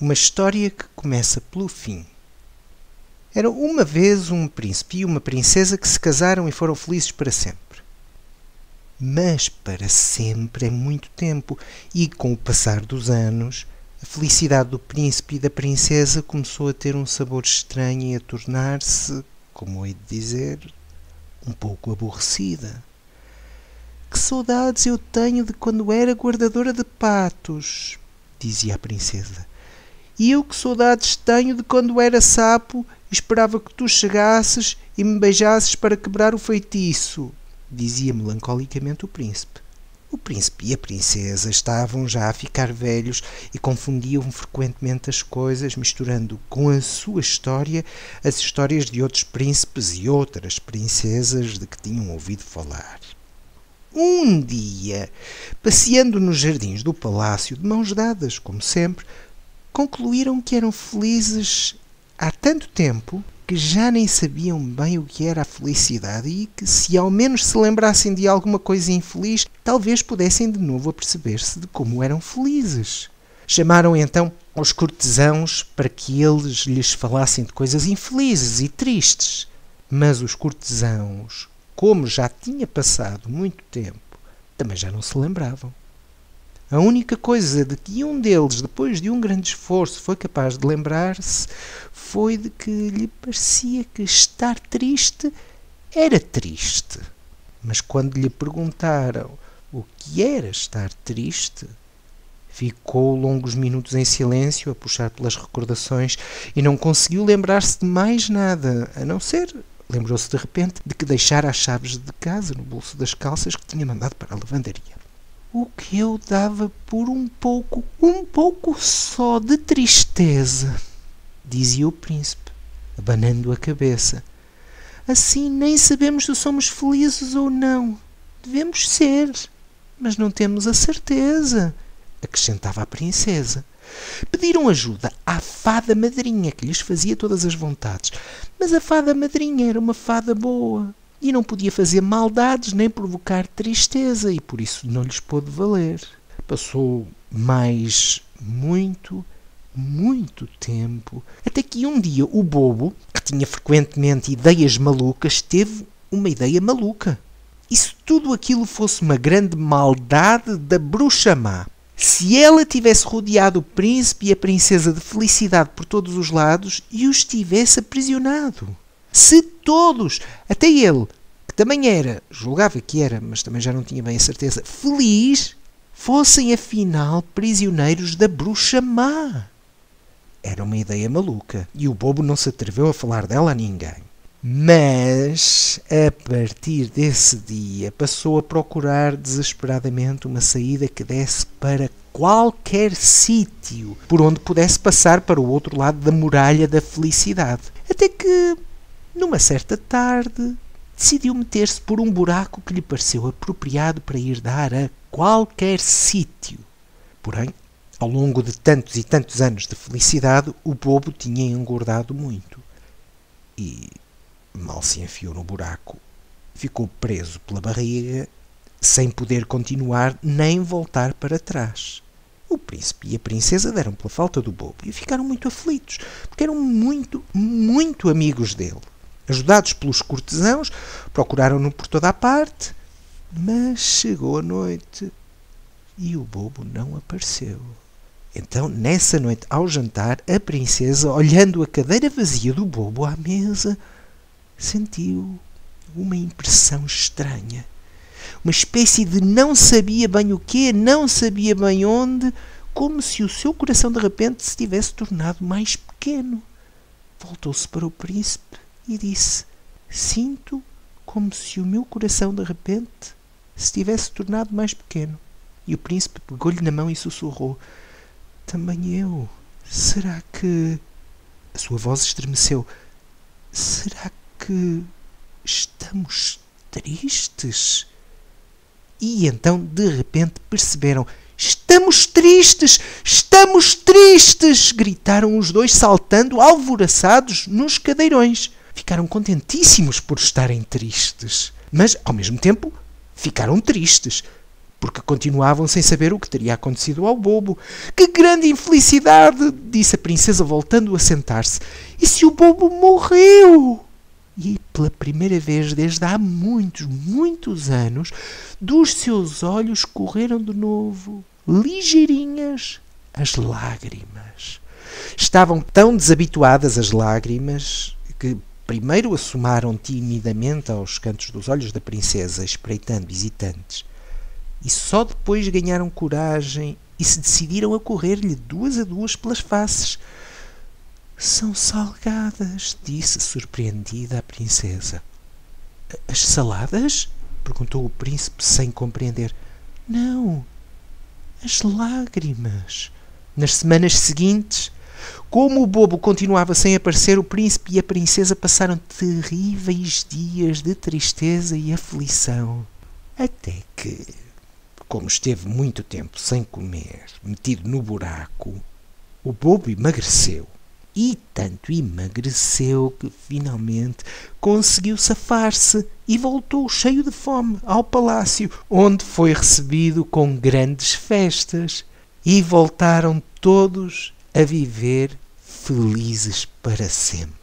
Uma história que começa pelo fim. Era uma vez um príncipe e uma princesa que se casaram e foram felizes para sempre. Mas para sempre é muito tempo, e com o passar dos anos, a felicidade do príncipe e da princesa começou a ter um sabor estranho e a tornar-se, como hei de dizer, um pouco aborrecida. Que saudades eu tenho de quando era guardadora de patos, dizia a princesa. E eu que saudades tenho de quando era sapo e esperava que tu chegasses e me beijasses para quebrar o feitiço, dizia melancolicamente o príncipe. O príncipe e a princesa estavam já a ficar velhos e confundiam frequentemente as coisas, misturando com a sua história as histórias de outros príncipes e outras princesas de que tinham ouvido falar. Um dia, passeando nos jardins do palácio, de mãos dadas, como sempre, concluíram que eram felizes há tanto tempo que já nem sabiam bem o que era a felicidade e que, se ao menos se lembrassem de alguma coisa infeliz, talvez pudessem de novo aperceber-se de como eram felizes. Chamaram então aos cortesãos para que eles lhes falassem de coisas infelizes e tristes. Mas os cortesãos, como já tinha passado muito tempo, também já não se lembravam. A única coisa de que um deles, depois de um grande esforço, foi capaz de lembrar-se foi de que lhe parecia que estar triste era triste. Mas quando lhe perguntaram o que era estar triste, ficou longos minutos em silêncio a puxar pelas recordações e não conseguiu lembrar-se de mais nada, a não ser... Lembrou-se de repente de que deixara as chaves de casa no bolso das calças que tinha mandado para a lavandaria. O que eu dava por um pouco só de tristeza, dizia o príncipe, abanando a cabeça. Assim nem sabemos se somos felizes ou não. Devemos ser, mas não temos a certeza, acrescentava a princesa. Pediram ajuda à fada madrinha, que lhes fazia todas as vontades. Mas a fada madrinha era uma fada boa e não podia fazer maldades nem provocar tristeza, e por isso não lhes pôde valer. Passou mais muito tempo, até que um dia o bobo, que tinha frequentemente ideias malucas, teve uma ideia maluca. E se tudo aquilo fosse uma grande maldade da bruxa má? Se ela tivesse rodeado o príncipe e a princesa de felicidade por todos os lados e os tivesse aprisionado? Se todos, até ele, que também era, julgava que era, mas também já não tinha bem a certeza, feliz, fossem afinal prisioneiros da bruxa má? Era uma ideia maluca e o bobo não se atreveu a falar dela a ninguém. Mas, a partir desse dia, passou a procurar desesperadamente uma saída que desse para qualquer sítio por onde pudesse passar para o outro lado da muralha da felicidade. Até que, numa certa tarde, decidiu meter-se por um buraco que lhe pareceu apropriado para ir dar a qualquer sítio. Porém, ao longo de tantos e tantos anos de felicidade, o bobo tinha engordado muito. E... mal se enfiou no buraco, ficou preso pela barriga, sem poder continuar nem voltar para trás. O príncipe e a princesa deram pela falta do bobo e ficaram muito aflitos, porque eram muito amigos dele. Ajudados pelos cortesãos, procuraram-no por toda a parte, mas chegou a noite e o bobo não apareceu. Então, nessa noite, ao jantar, a princesa, olhando a cadeira vazia do bobo à mesa, sentiu uma impressão estranha. Uma espécie de não sabia bem o quê, não sabia bem onde, como se o seu coração de repente se tivesse tornado mais pequeno. Voltou-se para o príncipe e disse: sinto como se o meu coração de repente se tivesse tornado mais pequeno. E o príncipe pegou-lhe na mão e sussurrou: também eu. Será que... A sua voz estremeceu. Será que estamos tristes? E então, de repente, perceberam. Estamos tristes! Estamos tristes! Gritaram os dois, saltando, alvoroçados, nos cadeirões. Ficaram contentíssimos por estarem tristes. Mas, ao mesmo tempo, ficaram tristes. porque continuavam sem saber o que teria acontecido ao bobo. Que grande infelicidade! Disse a princesa, voltando a sentar-se. E se o bobo morreu? E, pela primeira vez desde há muitos, muitos anos, dos seus olhos correram de novo, ligeirinhas, as lágrimas. Estavam tão desabituadas as lágrimas que primeiro assomaram timidamente aos cantos dos olhos da princesa, espreitando visitantes. E só depois ganharam coragem e se decidiram a correr-lhe duas a duas pelas faces. São salgadas, disse surpreendida a princesa. As saladas? Perguntou o príncipe sem compreender. Não, as lágrimas. Nas semanas seguintes, como o bobo continuava sem aparecer, o príncipe e a princesa passaram terríveis dias de tristeza e aflição. Até que, como esteve muito tempo sem comer, metido no buraco, o bobo emagreceu. E tanto emagreceu que finalmente conseguiu safar-se e voltou cheio de fome ao palácio, onde foi recebido com grandes festas. E voltaram todos a viver felizes para sempre.